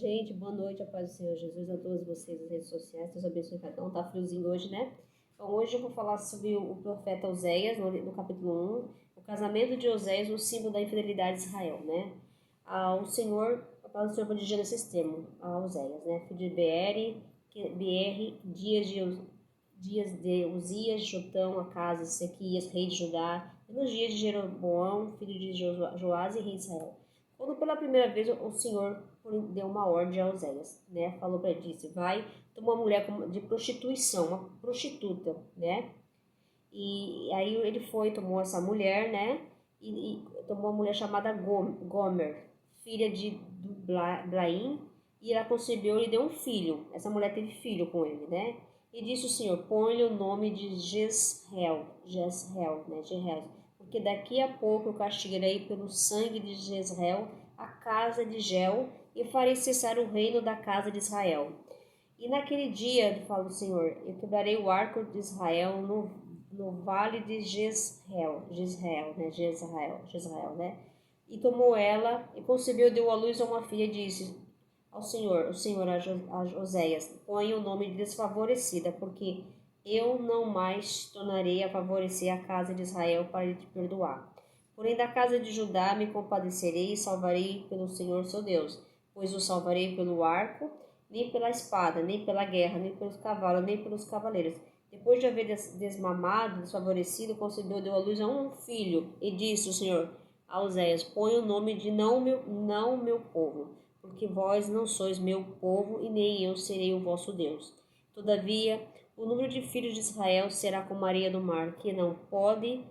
gente, boa noite, a paz do Senhor Jesus a todos vocês nas redes sociais, Deus abençoe cada um, tá friozinho hoje, né? Então hoje eu vou falar sobre o profeta Oséias, no capítulo 1, o casamento de Oséias, o símbolo da infidelidade de Israel, né? O Senhor, a palavra do Senhor vai dirigir nesse termo, a Oséias, né? Filho de BR, dias de Uzias, Jotão, Acasias, Sequias, rei de Judá, nos dias de Jeroboão, filho de Joás e rei de Israel. Quando pela primeira vez o Senhor deu uma ordem a Oséias, né? Falou para ele, disse, vai, tomou uma mulher de prostituição, uma prostituta, né? E aí ele foi, tomou essa mulher, né? E tomou uma mulher chamada Gomer, filha de Blaim, e ela concebeu e deu um filho. Essa mulher teve filho com ele, né? E disse o Senhor, põe-lhe o nome de Jezreel, né? Jezreel, porque daqui a pouco eu castigarei pelo sangue de Jezreel a casa de Gel e farei cessar o reino da casa de Israel. E naquele dia, fala o Senhor, eu quebrarei o arco de Israel no vale de Jezreel, né? E tomou ela e concebeu, deu à luz a uma filha e disse ao Senhor, a Oséias, põe o nome de desfavorecida, porque eu não mais tornarei a favorecer a casa de Israel para te perdoar. Porém da casa de Judá me compadecerei e salvarei pelo Senhor seu Deus, pois o salvarei pelo arco, nem pela espada, nem pela guerra, nem pelos cavalos, nem pelos cavaleiros. Depois de haver desmamado, desfavorecido, concebeu, deu à luz a um filho, e disse o Senhor a Oséias, põe o nome de não meu povo, porque vós não sois meu povo, e nem eu serei o vosso Deus. Todavia, o número de filhos de Israel será como a areia do mar, que não pode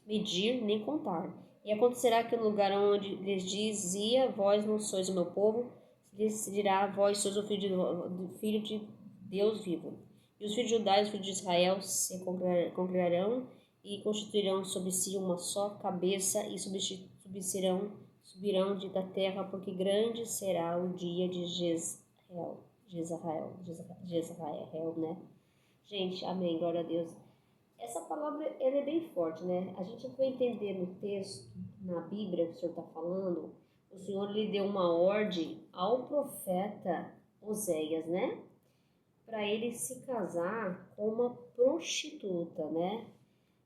medir nem contar. E acontecerá que no lugar onde lhes dizia, vós não sois o meu povo, lhes dirá, vós sois o filho de Deus vivo. E os filhos de Judá e os filhos de Israel se congregarão e constituirão sobre si uma só cabeça e subirão da terra, porque grande será o dia de Jezreel, né? Gente, amém, glória a Deus. Essa palavra ela é bem forte, né? A gente vai entender no texto, na Bíblia que o Senhor está falando, o Senhor lhe deu uma ordem ao profeta Oséias, né? Para ele se casar com uma prostituta, né?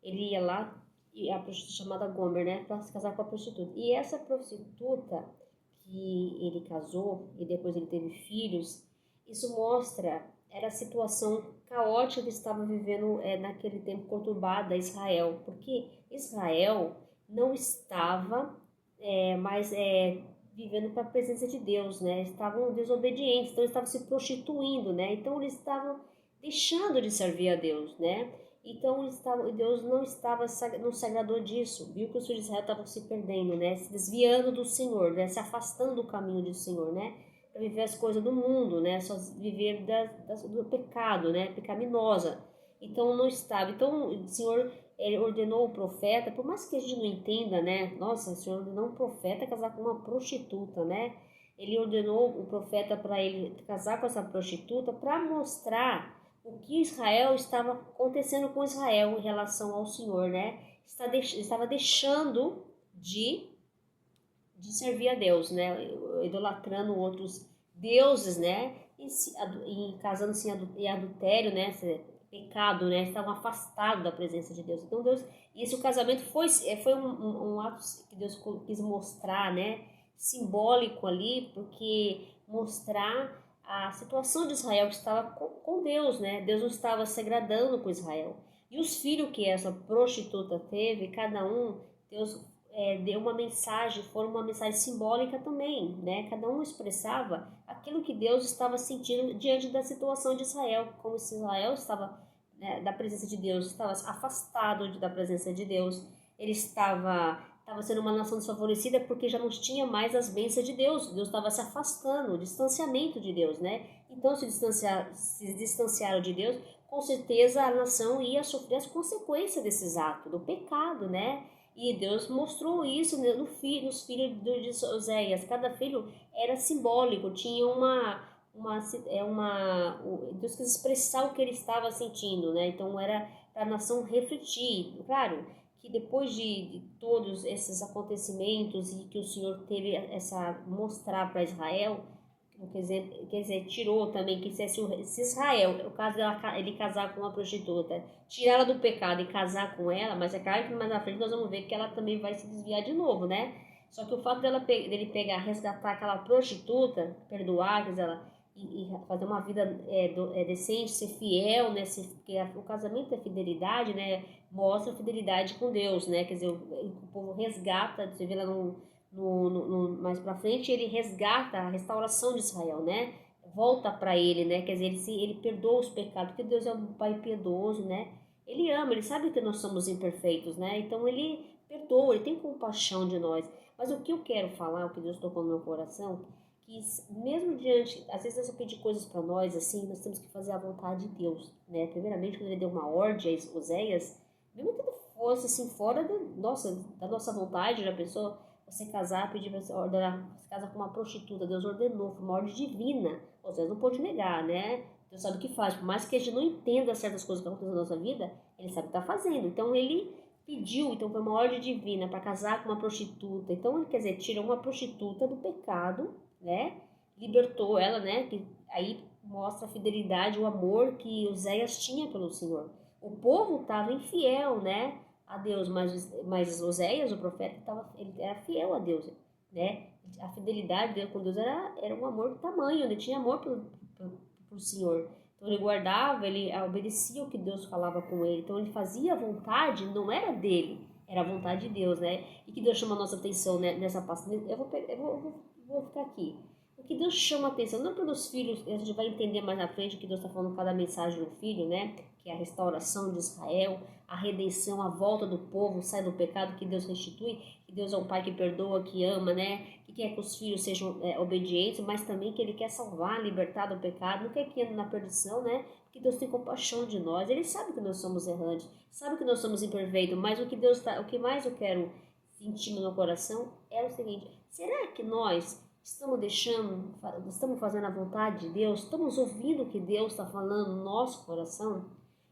Ele ia lá, e a prostituta chamada Gomer, né? Para se casar com a prostituta. E essa prostituta que ele casou e depois ele teve filhos, isso mostra era a situação caótica que estava vivendo naquele tempo conturbada Israel, porque Israel não estava mais vivendo para a presença de Deus, né? Estavam desobedientes, então eles estavam se prostituindo, né? Então eles estavam deixando de servir a Deus, né? Então Deus não se agradou disso, viu que os filhos de Israel estavam se perdendo, né? Se desviando do Senhor, né? Se afastando do caminho do Senhor, né? Para viver as coisas do mundo, né? Só viver do pecado, né? Pecaminosa. Então não estava. Então o Senhor ele ordenou o profeta, por mais que a gente não entenda, né? Nossa, o Senhor ordenou um profeta casar com uma prostituta, né? Ele ordenou o profeta para ele casar com essa prostituta para mostrar o que Israel estava acontecendo com Israel em relação ao Senhor, né? Estava deixando de servir a Deus, né? Idolatrando outros deuses, né? E casando-se em adultério, né? Pecado, né? Estavam afastados da presença de Deus. Então Deus, e esse o casamento foi um ato que Deus quis mostrar, né? Simbólico ali, porque mostrar a situação de Israel que estava com Deus, né? Deus não estava se agradando com Israel. E os filhos que essa prostituta teve, cada um, Deus deu uma mensagem, foram uma mensagem simbólica também, né? Cada um expressava aquilo que Deus estava sentindo diante da situação de Israel, como se Israel estava da presença de Deus, estava afastado da presença de Deus, ele estava sendo uma nação desfavorecida porque já não tinha mais as bênçãos de Deus, Deus estava se afastando, o distanciamento de Deus, né? Então se distanciaram de Deus, com certeza a nação ia sofrer as consequências desses atos, do pecado, né? E Deus mostrou isso nos filhos de Oséias. Cada filho era simbólico, tinha Deus quis expressar o que ele estava sentindo, né? Então era para a nação refletir. Claro que depois de todos esses acontecimentos e que o Senhor teve essa mostrar para Israel, quer dizer, tirou também, que se Israel, o caso dela, ele casar com uma prostituta, tirar ela do pecado e casar com ela, mas é claro que mais na frente nós vamos ver que ela também vai se desviar de novo, né? Só que o fato dele pegar, resgatar aquela prostituta, perdoar, quer dizer, e fazer uma vida decente, ser fiel, né? Porque o casamento é fidelidade, né? Mostra fidelidade com Deus, né? Quer dizer, o povo resgata, você vê lá mais pra frente, ele resgata a restauração de Israel, né? Volta para ele, né? Quer dizer, ele perdoa os pecados, porque Deus é um pai piedoso, né? Ele ama, ele sabe que nós somos imperfeitos, né? Então ele perdoa, ele tem compaixão de nós. Mas o que eu quero falar, o que Deus tocou no meu coração, que mesmo diante, às vezes Deus pede coisas para nós, assim, nós temos que fazer a vontade de Deus, né? Primeiramente, quando ele deu uma ordem a Oséias, mesmo que ele fosse assim, fora da nossa vontade, já pensou? Você casar, pedir para você ordenar, você casa com uma prostituta, Deus ordenou, foi uma ordem divina, você não pode negar, né? Deus sabe o que faz, por mais que a gente não entenda certas coisas que acontecem na nossa vida, ele sabe o que está fazendo, então ele pediu, então foi uma ordem divina para casar com uma prostituta, então ele, quer dizer, tirou uma prostituta do pecado, né? Libertou ela, né? Que aí mostra a fidelidade, o amor que Oséias tinha pelo Senhor. O povo estava infiel, né? A Deus, mas Oséias, o profeta, ele era fiel a Deus, né? A fidelidade dele com Deus era um amor tamanho, ele tinha amor pelo Senhor. Então ele guardava, ele obedecia o que Deus falava com ele. Então ele fazia a vontade, não era dele, era a vontade de Deus, né? E que Deus chama a nossa atenção, né, nessa passagem. Vou ficar aqui. O que Deus chama a atenção, não pelos filhos, a gente vai entender mais na frente o que Deus está falando com cada mensagem do filho, né? Que é a restauração de Israel, a redenção, a volta do povo, sai do pecado, que Deus restitui, que Deus é um pai que perdoa, que ama, né? Que quer que os filhos sejam obedientes, mas também que ele quer salvar, libertar do pecado, não quer que ande na perdição, né? Que Deus tem compaixão de nós, ele sabe que nós somos errantes, sabe que nós somos imperfeitos, mas o que mais eu quero sentir no meu coração é o seguinte: será que nós estamos fazendo a vontade de Deus? Estamos ouvindo o que Deus está falando no nosso coração?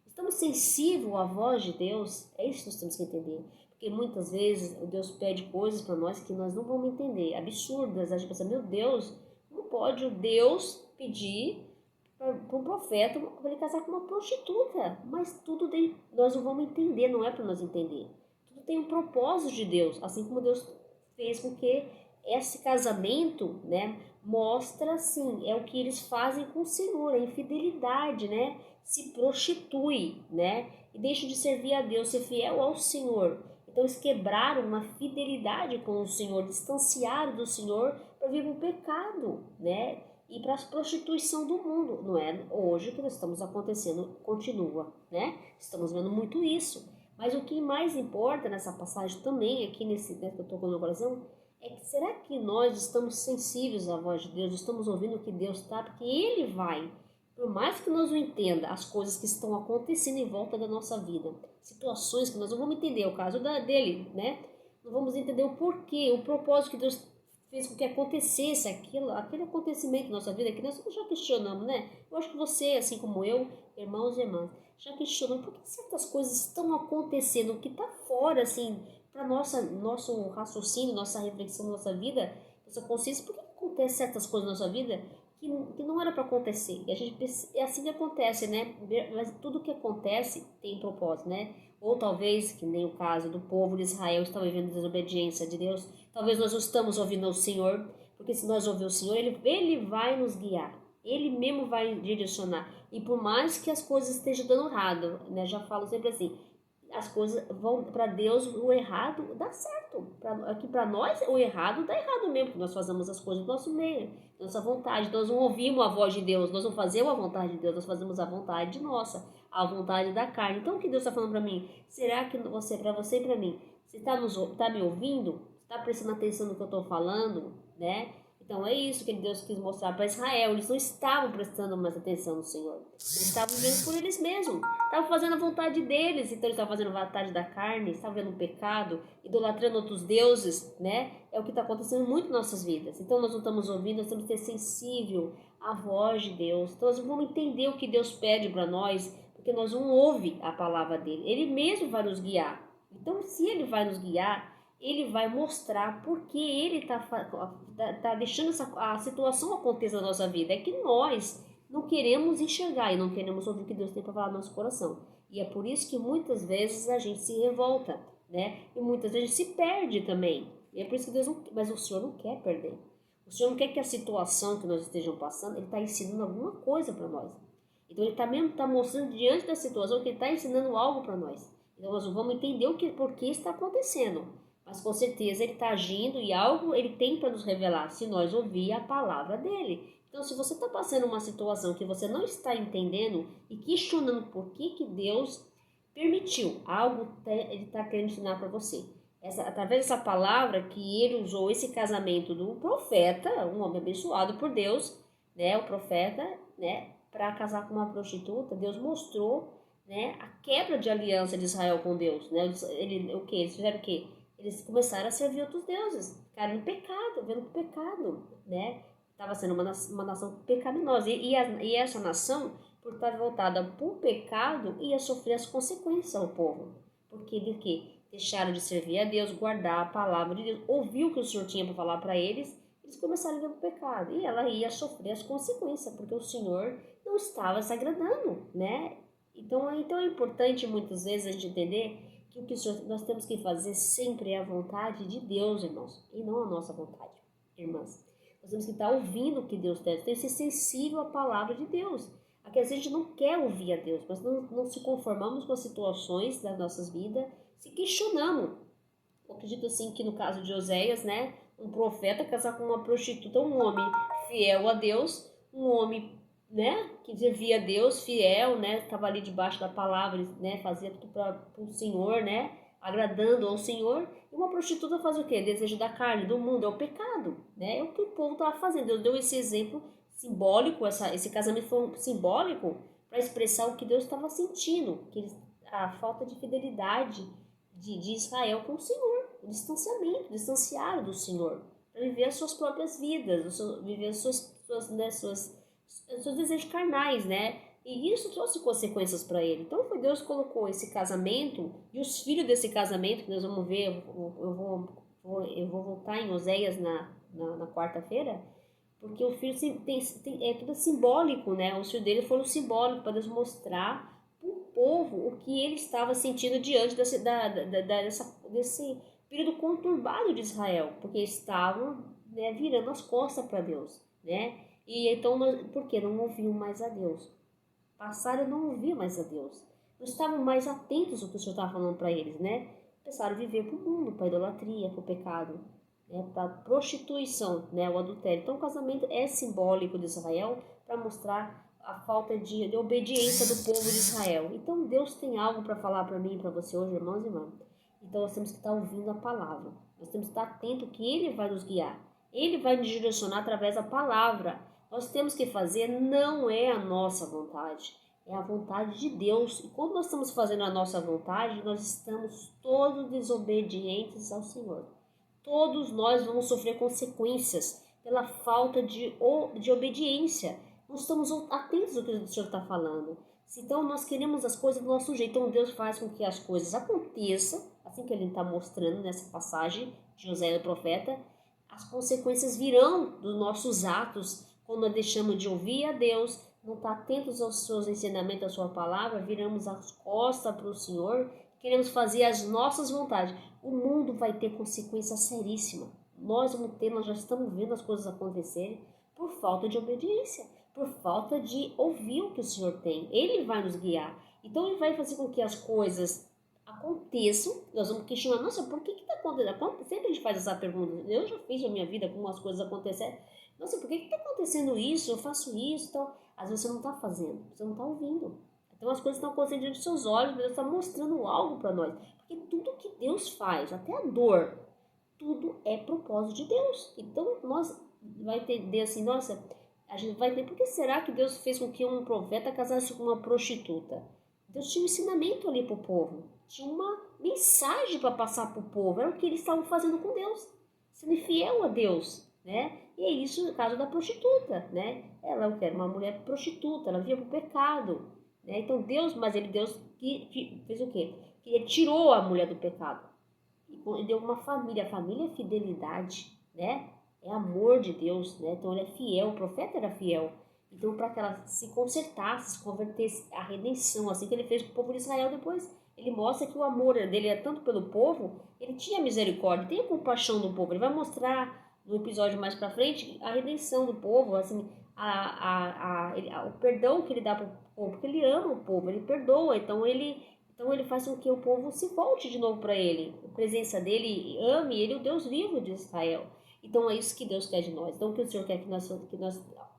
Estamos sensíveis à voz de Deus? É isso que nós temos que entender. Porque muitas vezes Deus pede coisas para nós que nós não vamos entender, absurdas. A gente pensa, meu Deus, como pode o Deus pedir para um profeta para ele casar com uma prostituta? Mas nós não vamos entender, não é para nós entender. Tudo tem um propósito de Deus, assim como Deus fez com que esse casamento, né, mostra assim, é o que eles fazem com o Senhor, a infidelidade, né, se prostitui, né, e deixa de servir a Deus, ser fiel ao Senhor. Então eles quebraram uma fidelidade com o Senhor, distanciaram do Senhor para vir para o pecado, né, e para a prostituição do mundo. Não é hoje que estamos acontecendo, continua, né, estamos vendo muito isso. Mas o que mais importa nessa passagem também, aqui que eu estou com o meu coração, é que será que nós estamos sensíveis à voz de Deus, estamos ouvindo o que Deus está, porque Ele vai, por mais que nós não entenda as coisas que estão acontecendo em volta da nossa vida, situações que nós não vamos entender, o caso dele, né? Não vamos entender o porquê, o propósito que Deus fez com que acontecesse aquele acontecimento na nossa vida, que nós já questionamos, né? Eu acho que você, assim como eu, irmãos e irmãs, já questionam por que certas coisas estão acontecendo, que está fora, assim, para nosso raciocínio, nossa reflexão, nossa vida, nossa consciência, por que acontece certas coisas na nossa vida que não era para acontecer? E a gente é assim que acontece, né? Mas tudo que acontece tem propósito, né? Ou talvez, que nem o caso do povo de Israel, está vivendo desobediência de Deus, talvez nós não estamos ouvindo o Senhor, porque se nós ouvir o Senhor, ele vai nos guiar, Ele mesmo vai direcionar. E por mais que as coisas estejam dando errado, né? Já falo sempre assim, as coisas vão para Deus, o errado dá certo. Aqui para nós, o errado dá errado mesmo, porque nós fazemos as coisas do nosso meio, da nossa vontade. Nós não ouvimos a voz de Deus, nós não fazemos a vontade de Deus, nós fazemos a vontade nossa, a vontade da carne. Então o que Deus está falando para mim? Será que para você e para mim, você está me ouvindo? Está prestando atenção no que eu estou falando, né? Então é isso que Deus quis mostrar para Israel. Eles não estavam prestando mais atenção no Senhor. Eles estavam vivendo por eles mesmos. Estavam fazendo a vontade deles. Então eles estavam fazendo a vontade da carne, estavam vendo o pecado, idolatrando outros deuses, né? É o que está acontecendo muito em nossas vidas. Então nós não estamos ouvindo, nós temos que ter sensível à voz de Deus. Então nós vamos entender o que Deus pede para nós, porque nós não ouvimos a palavra dele. Ele mesmo vai nos guiar. Então, se ele vai nos guiar, ele vai mostrar por que ele está deixando a situação acontecer na nossa vida. É que nós não queremos enxergar e não queremos ouvir o que Deus tem para falar no nosso coração. E é por isso que muitas vezes a gente se revolta, né? E muitas vezes a gente se perde também. E é por isso que Deus não... Mas o Senhor não quer perder. O Senhor não quer que a situação que nós estejamos passando, Ele está ensinando alguma coisa para nós. Então Ele está mostrando diante da situação que Ele está ensinando algo para nós. Então nós vamos entender por que está acontecendo. Mas com certeza Ele está agindo e algo Ele tem para nos revelar, se nós ouvir a palavra dEle. Então, se você está passando uma situação que você não está entendendo e questionando por que Deus permitiu algo, Ele está querendo ensinar para você. Através dessa palavra que Ele usou esse casamento do profeta, um homem abençoado por Deus, né, o profeta, né, para casar com uma prostituta, Deus mostrou, né, a quebra de aliança de Israel com Deus. Né? Eles fizeram o quê? Eles começaram a servir outros deuses, ficaram no pecado, vendo o pecado, né? Estava sendo uma nação pecaminosa. E essa nação, por estar voltada para o pecado, ia sofrer as consequências ao povo. Porque de quê? Deixaram de servir a Deus, guardar a palavra de Deus, ouviu o que o Senhor tinha para falar para eles, eles começaram a viver o pecado. E ela ia sofrer as consequências, porque o Senhor não estava se agradando, né? Então é importante muitas vezes a gente entender que o que nós temos que fazer sempre é a vontade de Deus, irmãos, e não a nossa vontade, irmãs. Nós temos que estar ouvindo o que Deus tem que ser sensível à palavra de Deus. Aqui a gente não quer ouvir a Deus, mas não se conformamos com as situações das nossas vidas, se questionamos. Eu acredito assim que no caso de Oséias, né, um profeta casar com uma prostituta, um homem fiel a Deus, um homem, né, que servia a Deus, fiel, né, estava ali debaixo da palavra, né, fazia tudo para o Senhor, né, agradando ao Senhor. E uma prostituta faz o quê? Desejo da carne, do mundo, é o pecado, né? É o que o povo estava fazendo. Deus deu esse exemplo simbólico, esse casamento foi simbólico para expressar o que Deus estava sentindo, a falta de fidelidade de Israel com o Senhor, o distanciamento, distanciaram do Senhor, para viver as suas próprias vidas, viver seus desejos carnais, né? E isso trouxe consequências para ele. Então foi Deus que colocou esse casamento e os filhos desse casamento, que nós vamos ver, eu vou voltar em Oséias na quarta-feira, porque o filho é tudo simbólico, né? Os filhos dele foram simbólicos para Deus mostrar para o povo o que ele estava sentindo diante desse período conturbado de Israel, porque estavam, né, virando as costas para Deus, né? E então, por que não ouviam mais a Deus? Passaram a não ouvir mais a Deus. Não estavam mais atentos ao que o Senhor estava falando para eles, né? Começaram a viver para o mundo, para a idolatria, para o pecado, né? Para a prostituição, né? O adultério. Então, o casamento é simbólico de Israel para mostrar a falta de obediência do povo de Israel. Então, Deus tem algo para falar para mim e para você hoje, irmãos e irmãs. Então, nós temos que estar ouvindo a palavra. Nós temos que estar atento que Ele vai nos guiar. Ele vai nos direcionar através da palavra. Nós temos que fazer não é a nossa vontade, é a vontade de Deus. E quando nós estamos fazendo a nossa vontade, nós estamos todos desobedientes ao Senhor. Todos nós vamos sofrer consequências pela falta de obediência. Não estamos atentos ao que o Senhor está falando. Então nós queremos as coisas do nosso jeito. Então Deus faz com que as coisas aconteçam, assim que Ele está mostrando nessa passagem de José o profeta. As consequências virão dos nossos atos. Quando nós deixamos de ouvir a Deus, não está atentos aos seus ensinamentos, à sua palavra, viramos as costas para o Senhor, queremos fazer as nossas vontades. O mundo vai ter consequência seríssima. Nós já estamos vendo as coisas acontecerem por falta de obediência, por falta de ouvir o que o Senhor tem. Ele vai nos guiar. Então Ele vai fazer com que as coisas aconteçam. Nós vamos questionar, nossa, por que está acontecendo? Sempre a gente faz essa pergunta. Eu já fiz na minha vida como as coisas aconteceram. Nossa, por que está acontecendo isso? Eu faço isso, então. Às vezes você não está fazendo, você não está ouvindo. Então as coisas estão acontecendo diante dos seus olhos, Deus está mostrando algo para nós. Porque tudo que Deus faz, até a dor, tudo é propósito de Deus. Então nós vai entender assim, nossa, a gente vai entender, por que será que Deus fez com que um profeta casasse com uma prostituta? Deus tinha um ensinamento ali para o povo, tinha uma mensagem para passar para o povo, era o que eles estavam fazendo com Deus, sendo fiel a Deus, né? E é isso no caso da prostituta, né? Ela era uma mulher prostituta, ela via para o pecado, né? Então Deus que fez o quê? que ele tirou a mulher do pecado. E deu uma família. A família é fidelidade, né? É amor de Deus, né? Então ele é fiel, o profeta era fiel. Então para que ela se consertasse, se convertesse, a redenção, assim que ele fez com o povo de Israel depois, ele mostra que o amor dele é tanto pelo povo, ele tinha misericórdia, tem compaixão do povo. Ele vai mostrar no episódio mais para frente a redenção do povo, assim, o perdão que ele dá para o povo, porque ele ama o povo, ele perdoa, então ele faz com que o povo se volte de novo para ele, a presença dele, ame ele, o Deus vivo de Israel. Então é isso que Deus quer de nós. Então o que o Senhor quer que nós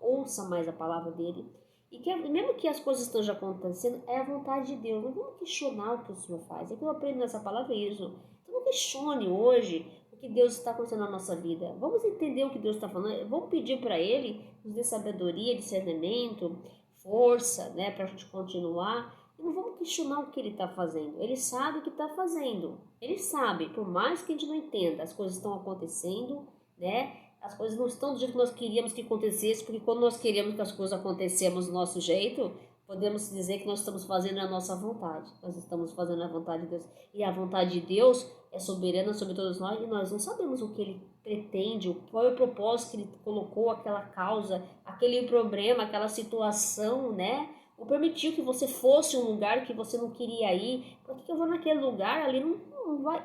ouça mais a palavra dele. E que mesmo que as coisas estejam acontecendo, é a vontade de Deus. Não vamos questionar o que o Senhor faz. É que eu aprendo nessa palavra isso. Então não questione hoje o que Deus está acontecendo na nossa vida. Vamos entender o que Deus está falando. Vamos pedir para Ele nos dê sabedoria, discernimento, força, né, para a gente continuar. E não vamos questionar o que Ele está fazendo. Ele sabe o que está fazendo. Ele sabe, por mais que a gente não entenda, as coisas estão acontecendo, né? As coisas não estão do jeito que nós queríamos que acontecesse, porque quando nós queríamos que as coisas acontecessem do nosso jeito, podemos dizer que nós estamos fazendo a nossa vontade. Nós estamos fazendo a vontade de Deus. E a vontade de Deus é soberana sobre todos nós, e nós não sabemos o que Ele pretende, qual é o propósito que Ele colocou, aquela causa, aquele problema, aquela situação, né? Ou permitiu que você fosse um lugar que você não queria ir. Por que eu vou naquele lugar? Ali não vai...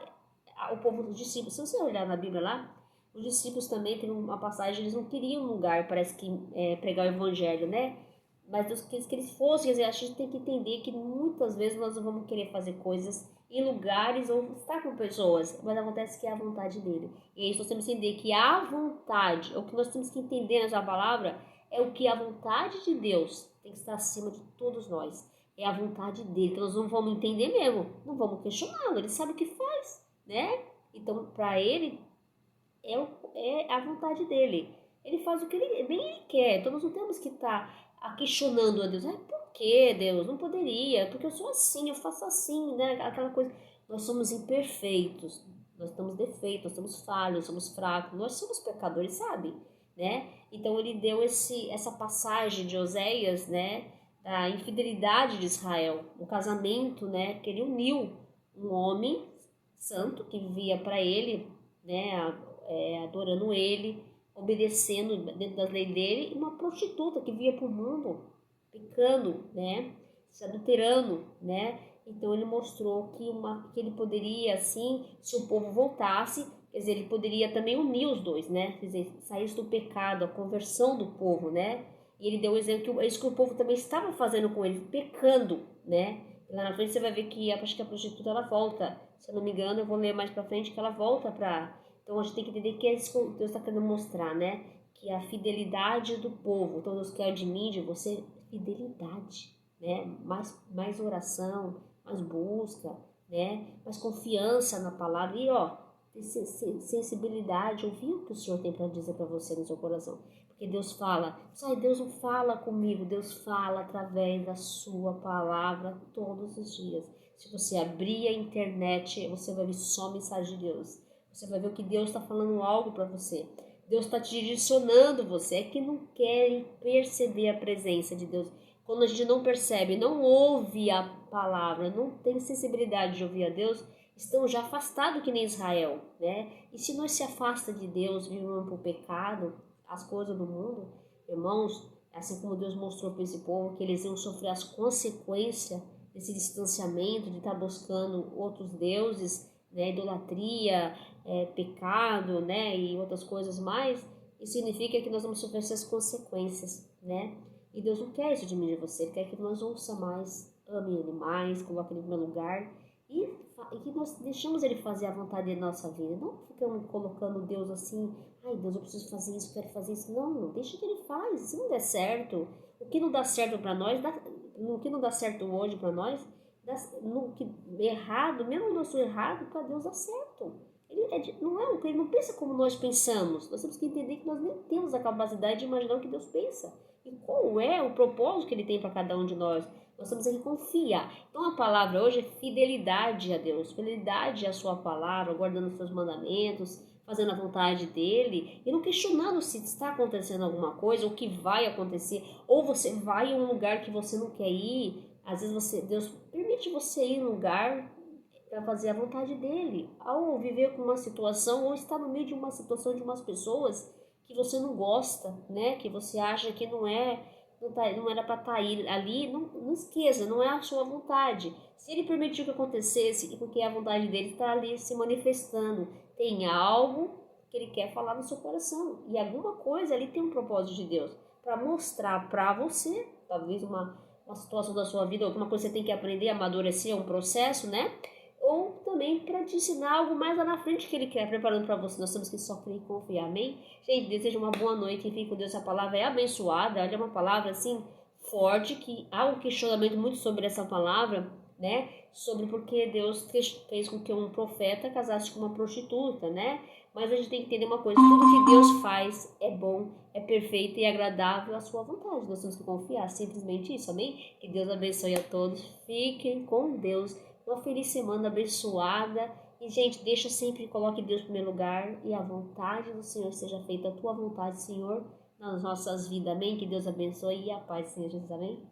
O povo dos discípulos, se você olhar na Bíblia lá, os discípulos também, tem uma passagem, eles não queriam um lugar, parece que pregar o evangelho, né? Mas Deus quis que eles fossem. Quer dizer, a gente tem que entender que muitas vezes nós não vamos querer fazer coisas em lugares ou estar com pessoas, mas acontece que é a vontade dele. E aí nós temos que entender que a vontade, o que nós temos que entender nessa palavra, é o que a vontade de Deus tem que estar acima de todos nós. É a vontade dele, então nós não vamos entender mesmo, não vamos questioná-lo, ele sabe o que faz, né? Então, para ele, é a vontade dele. Ele faz o que ele quer. Então nós não temos que estar questionando a Deus. Por que Deus? Não poderia. Porque eu sou assim, eu faço assim, né? Aquela coisa. Nós somos imperfeitos. Nós temos defeitos, nós somos falhos, somos fracos. Nós somos pecadores, sabe? Né? Então ele deu essa passagem de Oséias, né? Da infidelidade de Israel. O casamento, né? Que ele uniu um homem santo que vivia para ele, né? Adorando ele, obedecendo dentro das leis dele, e uma prostituta que via para o mundo, pecando, né, se adulterando, né. Então ele mostrou que ele poderia, assim, se o povo voltasse, quer dizer, ele poderia também unir os dois, né, quer dizer, saísse do pecado, a conversão do povo, né. E ele deu o exemplo que é isso que o povo também estava fazendo com ele, pecando, né. Lá na frente você vai ver que acho que a prostituta ela volta, se eu não me engano, eu vou ler mais para frente que ela volta para... Então a gente tem que entender que é isso que Deus está querendo mostrar, né? Que a fidelidade do povo. Então Deus quer de mim, de você, fidelidade, né? Mais oração, mais busca, né? Mais confiança na palavra. E sensibilidade, ouvir o que o Senhor tem para dizer para você no seu coração. Porque Deus fala, Deus não fala comigo, Deus fala através da sua palavra todos os dias. Se você abrir a internet, você vai ver só mensagem de Deus. Você vai ver o que Deus está falando algo para você. Deus está te direcionando você. É que não querem perceber a presença de Deus. Quando a gente não percebe, não ouve a palavra, não tem sensibilidade de ouvir a Deus, estão já afastados que nem Israel, né? E se nós se afasta de Deus, vivemos para o pecado, as coisas do mundo, irmãos, assim como Deus mostrou para esse povo que eles iam sofrer as consequências desse distanciamento, de estar buscando outros deuses, né, idolatria, pecado, né, e outras coisas mais, isso significa que nós vamos sofrer essas consequências, né? E Deus não quer isso de mim e de você, Ele quer que nós ouça mais, ame Ele mais, coloque Ele no lugar e que nós deixamos Ele fazer a vontade da nossa vida. Não ficamos colocando Deus assim, ai Deus, eu preciso fazer isso, quero fazer isso. Não, deixa que Ele faz. Se não der certo, o que não dá certo para nós, o que não dá certo hoje para nós, no que errado, mesmo o nosso errado, para Deus dá certo. Ele não pensa como nós pensamos. Nós temos que entender que nós nem temos a capacidade de imaginar o que Deus pensa. E qual é o propósito que Ele tem para cada um de nós. Nós temos que confiar. Então a palavra hoje é fidelidade a Deus, fidelidade à sua palavra, guardando os seus mandamentos, fazendo a vontade dele e não questionando se está acontecendo alguma coisa, ou o que vai acontecer, ou você vai em um lugar que você não quer ir. Às vezes Deus permite você ir em um lugar para fazer a vontade dele. Ao viver com uma situação, ou estar no meio de uma situação de umas pessoas que você não gosta, né? Que você acha que não era para estar ali, não esqueça, não é a sua vontade. Se ele permitiu que acontecesse e porque a vontade dele está ali se manifestando, tem algo que ele quer falar no seu coração. E alguma coisa ali tem um propósito de Deus para mostrar para você, talvez uma situação da sua vida, alguma coisa que você tem que aprender, amadurecer, é um processo, né? Ou também para te ensinar algo mais lá na frente que ele quer preparando para você. Nós temos que só crer e confiar, amém? Gente, desejo uma boa noite e fique com Deus. A palavra é abençoada, olha, é uma palavra assim forte, que há um questionamento muito sobre essa palavra, né? Sobre porque Deus fez com que um profeta casasse com uma prostituta, né? Mas a gente tem que entender uma coisa, tudo que Deus faz é bom, é perfeito e agradável à sua vontade. Nós temos que confiar, simplesmente isso, amém? Que Deus abençoe a todos, fiquem com Deus, uma feliz semana abençoada. E, gente, deixa sempre, coloque Deus em primeiro lugar e a vontade do Senhor seja feita, a tua vontade, Senhor, nas nossas vidas, amém? Que Deus abençoe e a paz do Senhor Jesus, amém?